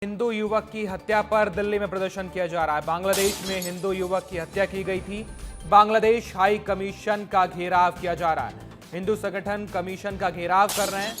हिंदू युवक की हत्या पर दिल्ली में प्रदर्शन किया जा रहा है। बांग्लादेश में हिंदू युवक की हत्या की गई थी। बांग्लादेश हाई कमीशन का घेराव किया जा रहा है। हिंदू संगठन कमीशन का घेराव कर रहे हैं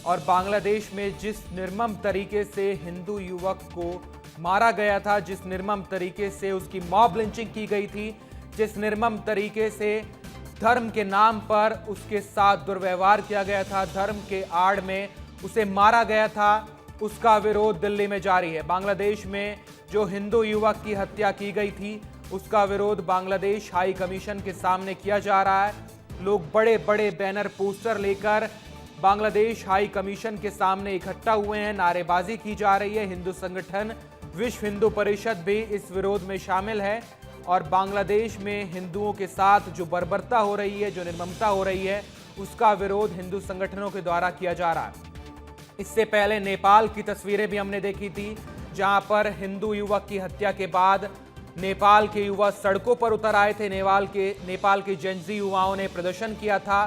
और बांग्लादेश में जिस निर्मम तरीके से हिंदू युवक को मारा गया था, जिस निर्मम तरीके से उसकी मॉब लिंचिंग की गई थी, जिस निर्मम तरीके से धर्म के नाम पर उसके साथ दुर्व्यवहार किया गया था, धर्म के आड़ में उसे मारा गया था, उसका विरोध दिल्ली में जारी है। बांग्लादेश में जो हिंदू युवक की हत्या की गई थी, उसका विरोध बांग्लादेश हाई कमीशन के सामने किया जा रहा है। लोग बड़े बड़े बैनर पोस्टर लेकर बांग्लादेश हाई कमीशन के सामने इकट्ठा हुए हैं, नारेबाजी की जा रही है। हिंदू संगठन विश्व हिंदू परिषद भी इस विरोध में शामिल है और बांग्लादेश में हिंदुओं के साथ जो बर्बरता हो रही है, जो निर्ममता हो रही है, उसका विरोध हिंदू संगठनों के द्वारा किया जा रहा है। इससे पहले नेपाल की तस्वीरें भी हमने देखी थी, जहां पर हिंदू युवक की हत्या के बाद नेपाल के युवा सड़कों पर उतर आए थे। नेपाल के जेनजी युवाओं ने प्रदर्शन किया था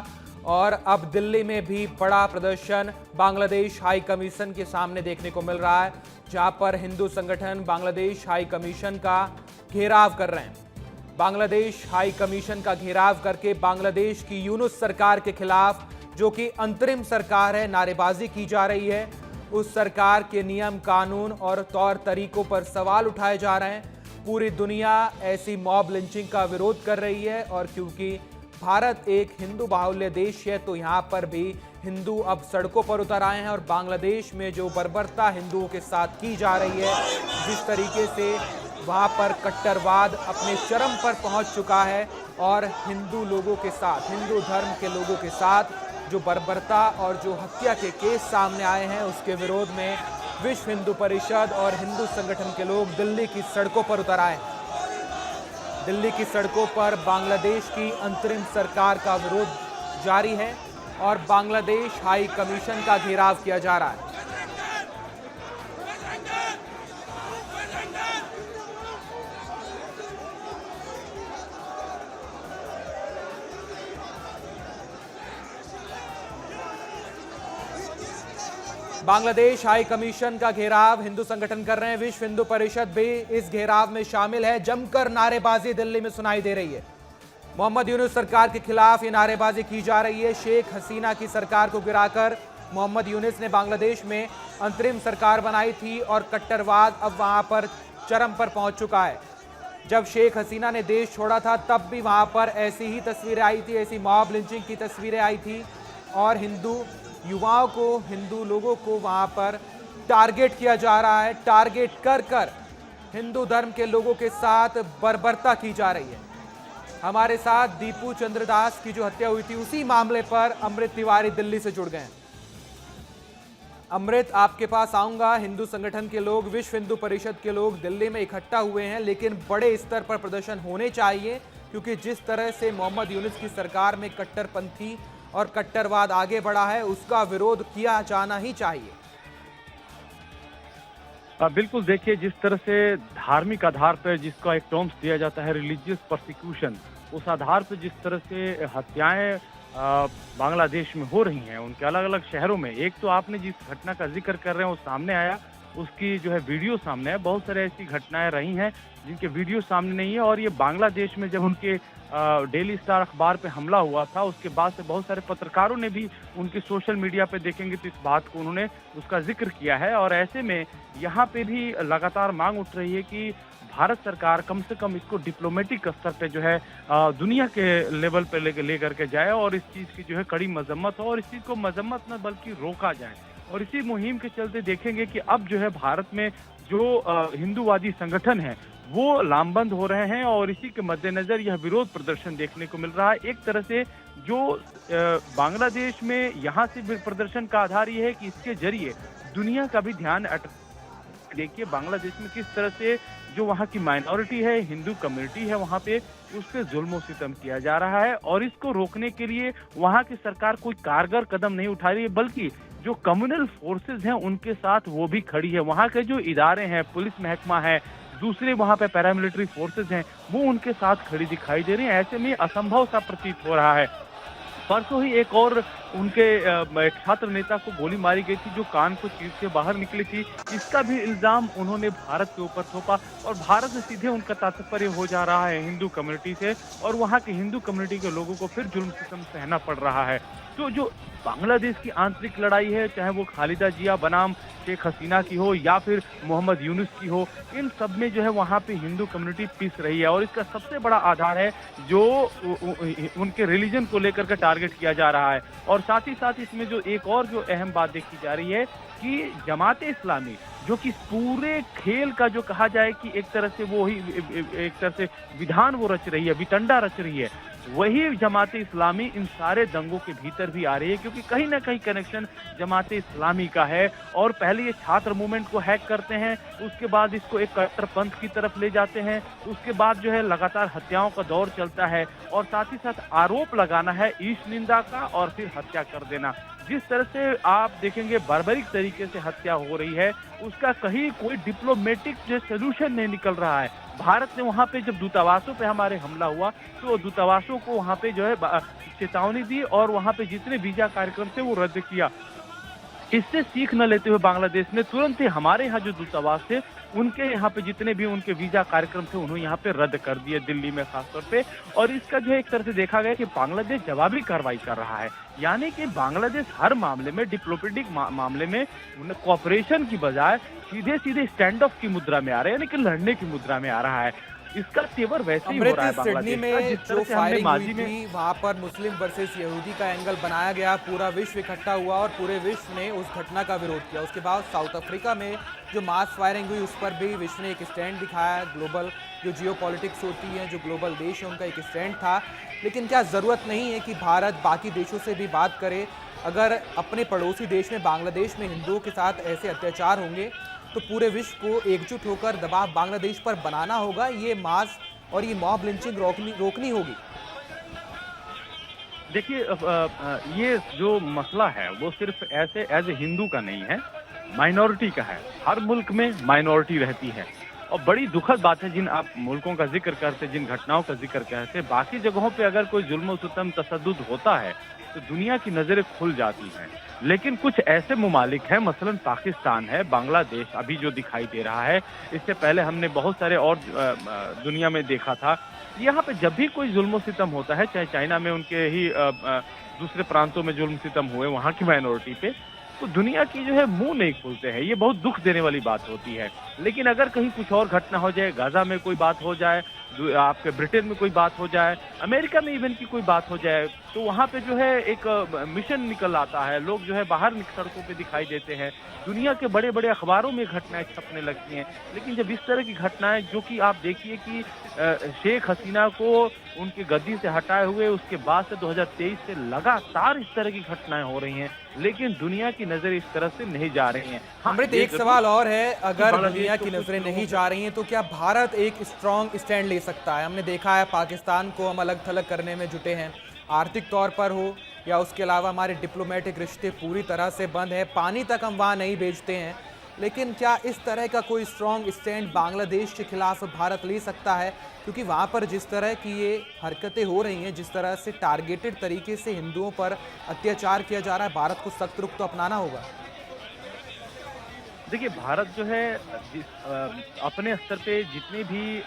और अब दिल्ली में भी बड़ा प्रदर्शन बांग्लादेश हाई कमीशन के सामने देखने को मिल रहा है, जहां पर हिंदू संगठन बांग्लादेश हाई कमीशन का घेराव कर रहे हैं। बांग्लादेश हाई कमीशन का घेराव करके बांग्लादेश की यूनुस सरकार के खिलाफ, जो कि अंतरिम सरकार है, नारेबाजी की जा रही है। उस सरकार के नियम कानून और तौर तरीकों पर सवाल उठाए जा रहे हैं। पूरी दुनिया ऐसी मॉब लिंचिंग का विरोध कर रही है और क्योंकि भारत एक हिंदू बाहुल्य देश है, तो यहाँ पर भी हिंदू अब सड़कों पर उतर आए हैं और बांग्लादेश में जो बर्बरता हिंदुओं के साथ की जा रही है, जिस तरीके से वहाँ पर कट्टरवाद अपने चरम पर पहुँच चुका है और हिंदू लोगों के साथ, हिंदू धर्म के लोगों के साथ जो बर्बरता और जो हत्या के केस सामने आए हैं, उसके विरोध में विश्व हिंदू परिषद और हिंदू संगठन के लोग दिल्ली की सड़कों पर उतर आए। दिल्ली की सड़कों पर बांग्लादेश की अंतरिम सरकार का विरोध जारी है और बांग्लादेश हाई कमीशन का घेराव किया जा रहा है। बांग्लादेश हाई कमीशन का घेराव हिंदू संगठन कर रहे हैं। विश्व हिंदू परिषद भी इस घेराव में शामिल है। जमकर नारेबाजी दिल्ली में सुनाई दे रही है। मोहम्मद यूनुस सरकार के खिलाफ ये नारेबाजी की जा रही है। शेख हसीना की सरकार को गिराकर मोहम्मद यूनुस ने बांग्लादेश में अंतरिम सरकार बनाई थी और कट्टरवाद अब वहां पर चरम पर पहुंच चुका है। जब शेख हसीना ने देश छोड़ा था, तब भी वहां पर ऐसी ही तस्वीरें आई थी, ऐसी मॉब लिंचिंग की तस्वीरें आई थी और हिंदू युवाओं को, हिंदू लोगों को वहां पर टारगेट किया जा रहा है। टारगेट कर कर हिंदू धर्म के लोगों के साथ बर्बरता की जा रही है। हमारे साथ दीपू चंद्रदास की जो हत्या हुई थी, उसी मामले पर अमृत तिवारी दिल्ली से जुड़ गए हैं। अमृत, आपके पास आऊंगा। हिंदू संगठन के लोग, विश्व हिंदू परिषद के लोग दिल्ली में इकट्ठा हुए हैं, लेकिन बड़े स्तर पर प्रदर्शन होने चाहिए क्योंकि जिस तरह से मोहम्मद यूनुस की सरकार में कट्टरपंथी और कट्टरवाद आगे बढ़ा है, उसका विरोध किया जाना ही चाहिए। बिल्कुल, देखिए, जिस तरह से धार्मिक आधार पर जिसका एक टर्म्स दिया जाता है रिलीजियस परसिक्यूशन, उस आधार पर जिस तरह से हत्याएं बांग्लादेश में हो रही हैं उनके अलग अलग शहरों में। एक तो आपने जिस घटना का जिक्र कर रहे हैं वो सामने आया, उसकी जो है वीडियो सामने है। बहुत सारे ऐसी घटनाएं रही हैं जिनके वीडियो सामने नहीं है और ये बांग्लादेश में जब उनके डेली स्टार अखबार पे हमला हुआ था, उसके बाद से बहुत सारे पत्रकारों ने भी उनके सोशल मीडिया पे देखेंगे तो इस बात को उन्होंने उसका जिक्र किया है। और ऐसे में यहाँ पे भी लगातार मांग उठ रही है कि भारत सरकार कम से कम इसको डिप्लोमेटिक स्तर पे जो है दुनिया के लेवल पे लेकर के जाए और इस चीज़ की जो है कड़ी मजम्मत हो और इस चीज़ को मजम्मत न बल्कि रोका जाए। और इसी मुहिम के चलते देखेंगे कि अब जो है भारत में जो हिंदूवादी संगठन है वो लामबंद हो रहे हैं और इसी के मद्देनजर यह विरोध प्रदर्शन देखने को मिल रहा है। एक तरह से जो बांग्लादेश में यहाँ से प्रदर्शन का आधार ये है कि इसके जरिए दुनिया का भी ध्यान देखिए बांग्लादेश में किस तरह से जो वहाँ की माइनॉरिटी है, हिंदू कम्युनिटी है, वहाँ पे उस पर जुल्म और सितम किया जा रहा है और इसको रोकने के लिए वहाँ की सरकार कोई कारगर कदम नहीं उठा रही है, बल्कि जो कम्युनल फोर्सेज हैं उनके साथ वो भी खड़ी है। वहाँ के जो इदारे हैं, पुलिस महकमा है, दूसरे वहाँ पे पैरामिलिट्री फोर्सेज हैं, वो उनके साथ खड़ी दिखाई दे रही है। ऐसे में असंभव सा प्रतीत हो रहा है। परसों ही एक और उनके एक छात्र नेता को गोली मारी गई थी जो कान को चीर के बाहर निकली थी, इसका भी इल्जाम उन्होंने भारत के ऊपर थोपा और भारत से सीधे उनका तात्पर्य हो जा रहा है हिंदू कम्युनिटी से और वहाँ की हिंदू कम्युनिटी के लोगों को फिर जुल्म सितम सहना पड़ रहा है। तो जो बांग्लादेश की आंतरिक लड़ाई है, चाहे वो खालिदा जिया बनाम शेख हसीना की हो या फिर मोहम्मद यूनुस की हो, इन सब में जो है वहाँ पे हिंदू कम्युनिटी पिस रही है और इसका सबसे बड़ा आधार है जो उनके रिलीजन को लेकर के टारगेट किया जा रहा है। और साथ ही साथ इसमें जो एक और जो अहम बात देखी जा रही है कि जमाते इस्लामी जो कि पूरे खेल का जो कहा जाए कि एक तरह से वो ही एक तरह से विधान वो रच रही है, वितंडा रच रही है, वही जमाते इस्लामी इन सारे दंगों के भीतर भी आ रही है क्योंकि कहीं ना कहीं कनेक्शन जमाते इस्लामी का है। और पहले ये छात्र मूवमेंट को हैक करते हैं, उसके बाद इसको एक कट्टरपंथ की तरफ ले जाते हैं, उसके बाद जो है लगातार हत्याओं का दौर चलता है और साथ ही साथ आरोप लगाना है ईश निंदा का और फिर हत्या कर देना। जिस तरह से आप देखेंगे बार्बरिक तरीके से हत्या हो रही है, उसका कहीं कोई डिप्लोमेटिक जो सोल्यूशन नहीं निकल रहा है। भारत ने वहां पे जब दूतावासों पे हमारे हमला हुआ तो दूतावासों को वहां पे जो है चेतावनी दी और वहां पे जितने वीजा कार्यक्रम थे वो रद्द किया। इससे सीख न लेते हुए बांग्लादेश ने तुरंत ही हमारे यहाँ जो दूतावास थे उनके यहाँ पे जितने भी उनके वीजा कार्यक्रम थे उन्होंने यहाँ पे रद्द कर दिए, दिल्ली में खासतौर पे। और इसका जो है एक तरह से देखा गया कि बांग्लादेश जवाबी कार्रवाई कर रहा है, यानी कि बांग्लादेश हर मामले में डिप्लोमेटिक मामले में कोऑपरेशन की बजाय सीधे सीधे स्टैंड ऑफ की मुद्रा में आ रहा है, यानी कि लड़ने की मुद्रा में आ रहा है। इसका तेवर वैसे ही हो रहा है सिडनी बांग्लादेश का, में जिस जो तरह से हमने फायरिंग माजी हुई में थी वहां पर मुस्लिम वर्सेस यहूदी का एंगल बनाया गया, पूरा विश्व इकट्ठा हुआ और पूरे विश्व ने उस घटना का विरोध किया। उसके बाद साउथ अफ्रीका में जो मास फायरिंग हुई उस पर भी विश्व ने एक स्टैंड दिखाया। ग्लोबल जो जियो पॉलिटिक्स होती है, जो ग्लोबल देश है, उनका एक स्टैंड था। लेकिन क्या ज़रूरत नहीं है कि भारत बाकी देशों से भी बात करे? अगर अपने पड़ोसी देश में बांग्लादेश में हिंदुओं के साथ ऐसे अत्याचार होंगे तो पूरे विश्व को एकजुट होकर दबाव बांग्लादेश पर बनाना होगा, ये मास और ये मॉब लिंचिंग रोकनी होगी। देखिए ये जो मसला है वो सिर्फ ऐसे एज ए हिंदू का नहीं है, माइनॉरिटी का है। हर मुल्क में माइनॉरिटी रहती है और बड़ी दुखद बात है जिन आप मुल्कों का जिक्र करते, जिन घटनाओं का जिक्र करते, बाकी जगहों पे अगर कोई जुल्म सितम तशद्दुद होता है तो दुनिया की नजरें खुल जाती हैं। लेकिन कुछ ऐसे ममालिक हैं, मसलन पाकिस्तान है, बांग्लादेश अभी जो दिखाई दे रहा है, इससे पहले हमने बहुत सारे और दुनिया में देखा था। यहाँ पे जब भी कोई जुल्म सितम होता है, चाहे चाइना में उनके ही दूसरे प्रांतों में जुल्म सितम हुए वहाँ की माइनॉरिटी पे, तो दुनिया की जो है मुंह नहीं खोलते हैं। ये बहुत दुख देने वाली बात होती है। लेकिन अगर कहीं कुछ और घटना हो जाए, गाजा में कोई बात हो जाए, आपके ब्रिटेन में कोई बात हो जाए, अमेरिका में इवन की कोई बात हो जाए, तो वहाँ पे जो है एक मिशन निकल आता है, लोग जो है बाहर सड़कों पे दिखाई देते हैं, दुनिया के बड़े बड़े अखबारों में घटनाएं छपने लगती हैं। लेकिन जब इस तरह की घटनाएं, जो कि आप देखिए कि शेख हसीना को उनकी गद्दी से हटाए हुए उसके बाद से 2023 से लगातार इस तरह की घटनाएं हो रही हैं, लेकिन दुनिया की नजर इस तरह से नहीं जा रही हैं। अमृत, एक सवाल और है, अगर दुनिया की नजरें नहीं जा रही हैं तो क्या भारत एक स्ट्रॉन्ग स्टैंड ले सकता है? हमने देखा है पाकिस्तान को हम अलग थलग करने में जुटे हैं, आर्थिक तौर पर हो या उसके अलावा हमारे डिप्लोमेटिक रिश्ते पूरी तरह से बंद है, पानी तक हम वहाँ नहीं भेजते हैं। लेकिन क्या इस तरह का कोई स्ट्रॉन्ग स्टैंड बांग्लादेश के खिलाफ भारत ले सकता है? क्योंकि वहाँ पर जिस तरह की ये हरकतें हो रही हैं, जिस तरह से टारगेटेड तरीके से हिंदुओं पर अत्याचार किया जा रहा है, भारत को सख्त रुख तो अपनाना होगा। देखिए, भारत जो है अपने स्तर पे जितनी भी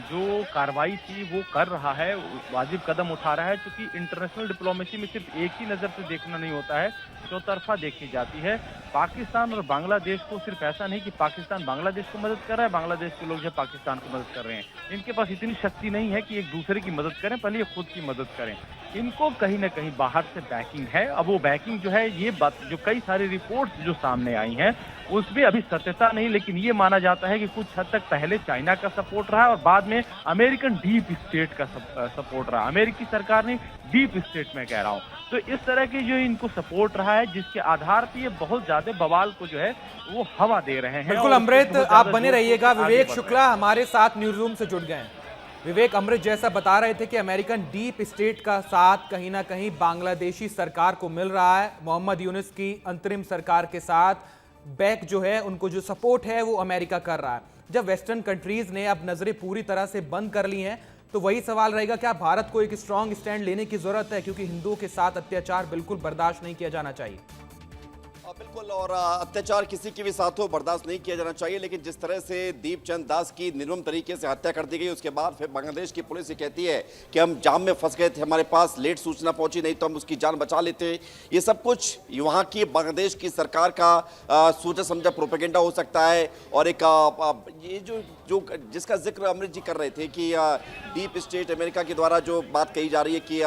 जो कार्रवाई थी वो कर रहा है, वाजिब कदम उठा रहा है, क्योंकि इंटरनेशनल डिप्लोमेसी में सिर्फ एक ही नज़र से देखना नहीं होता है, चौतरफा देखी जाती है। पाकिस्तान और बांग्लादेश को सिर्फ ऐसा नहीं कि पाकिस्तान बांग्लादेश को मदद कर रहा है, बांग्लादेश के लोग जो पाकिस्तान को मदद कर रहे हैं, इनके पास इतनी शक्ति नहीं है कि एक दूसरे की मदद करें, पहले ये खुद की मदद करें। इनको कहीं ना कहीं बाहर से बैकिंग है। अब वो बैकिंग जो है, ये बात जो कई सारी रिपोर्ट्स जो सामने आई हैं उसमें अभी सत्यता नहीं, लेकिन ये माना जाता है कि कुछ हद तक पहले चाइना का सपोर्ट रहा और बाद में अमेरिकन डीप स्टेट का सपोर्ट रहा। अमेरिकी सरकार ने डीप स्टेट में कह रहा हूँ, तो इस तरह की जो इनको सपोर्ट रहा है, जिसके आधार पर ये बहुत ज्यादा बवाल को जो है वो हवा दे रहे हैं। बिल्कुल अमृत, आप बने रहिएगा। विवेक शुक्ला हमारे साथ न्यूज रूम से जुड़ गए हैं। विवेक, अमृत जैसा बता रहे थे कि अमेरिकन डीप स्टेट का साथ कहीं ना कहीं बांग्लादेशी सरकार को मिल रहा है। मोहम्मद यूनुस की अंतरिम सरकार के साथ बैक जो है, उनको जो सपोर्ट है वो अमेरिका कर रहा है। जब वेस्टर्न कंट्रीज ने अब नजरें पूरी तरह से बंद कर ली हैं तो वही सवाल रहेगा, क्या भारत को एक स्ट्रांग स्टैंड लेने की जरूरत है, क्योंकि हिंदुओं के साथ अत्याचार बिल्कुल बर्दाश्त नहीं किया जाना चाहिए। बिल्कुल, और अत्याचार किसी के भी साथ हो बर्दाश्त नहीं किया जाना चाहिए। लेकिन जिस तरह से दीपचंद दास की निर्मम तरीके से हत्या कर दी गई, उसके बाद फिर बांग्लादेश की पुलिस ये कहती है कि हम जाम में फंस गए थे, हमारे पास लेट सूचना पहुंची, नहीं तो हम उसकी जान बचा लेते। ये सब कुछ वहाँ की बांग्लादेश की सरकार का सोचा समझा प्रोपेगेंडा हो सकता है। और एक ये जो जिसका जिक्र अमृत जी कर रहे थे कि डीप स्टेट अमेरिका के द्वारा जो बात कही जा रही है कि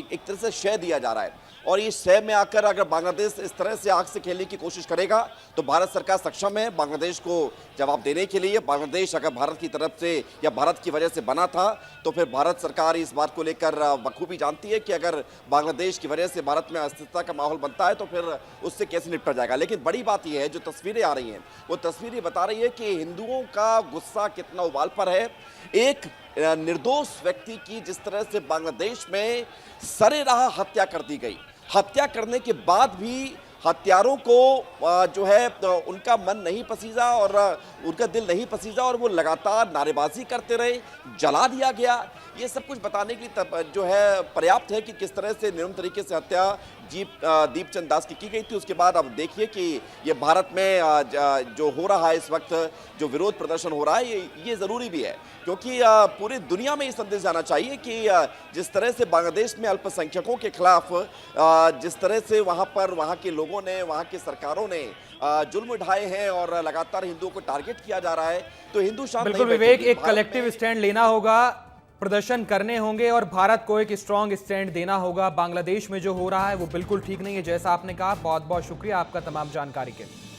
एक तरह से शय दिया जा रहा है, और ये शय में आकर अगर बांग्लादेश इस तरह से आग से खेलने की कोशिश करेगा तो भारत सरकार सक्षम है बांग्लादेश को जवाब देने के लिए। बांग्लादेश अगर भारत की तरफ से या भारत की वजह से बना था तो फिर भारत सरकार इस बात को लेकर बखूबी जानती है कि अगर बांग्लादेश की वजह से भारत में अस्थिरता का माहौल बनता है तो फिर उससे कैसे निपटा जाएगा। लेकिन बड़ी बात यह है, जो तस्वीरें आ रही हैं वो तस्वीरें बता रही है कि हिंदुओं का गुस्सा कितना उबाल पर है। एक निर्दोष व्यक्ति की जिस तरह से बांग्लादेश में सरेराह हत्या कर दी गई, हत्या करने के बाद भी हत्यारों को जो है उनका मन नहीं पसीजा और उनका दिल नहीं पसीजा और वो लगातार नारेबाजी करते रहे, जला दिया गया। ये सब कुछ बताने के लिए जो है पर्याप्त है कि किस तरह से निर्मम तरीके से हत्या दीपचंद दास की गई थी। उसके बाद अब देखिए कि ये भारत में जो हो रहा है इस वक्त, जो विरोध प्रदर्शन हो रहा है, ये ज़रूरी भी है, क्योंकि पूरी दुनिया में ये संदेश जाना चाहिए कि जिस तरह से बांग्लादेश में अल्पसंख्यकों के खिलाफ जिस तरह से वहाँ के लोगों ने, वहाँ की सरकारों ने जुल्म उठाए हैं और लगातार हिंदुओं को टारगेट किया जा रहा है, तो हिंदू शांत नहीं बिल्कुल विवेक, बैठेंगे। एक कलेक्टिव स्टैंड लेना होगा, प्रदर्शन करने होंगे और भारत को एक स्ट्रांग स्टैंड देना होगा। बांग्लादेश में जो हो रहा है वो बिल्कुल ठीक नहीं है, जैसा आपने कहा। बहुत बहुत शुक्रिया आपका तमाम जानकारी के लिए।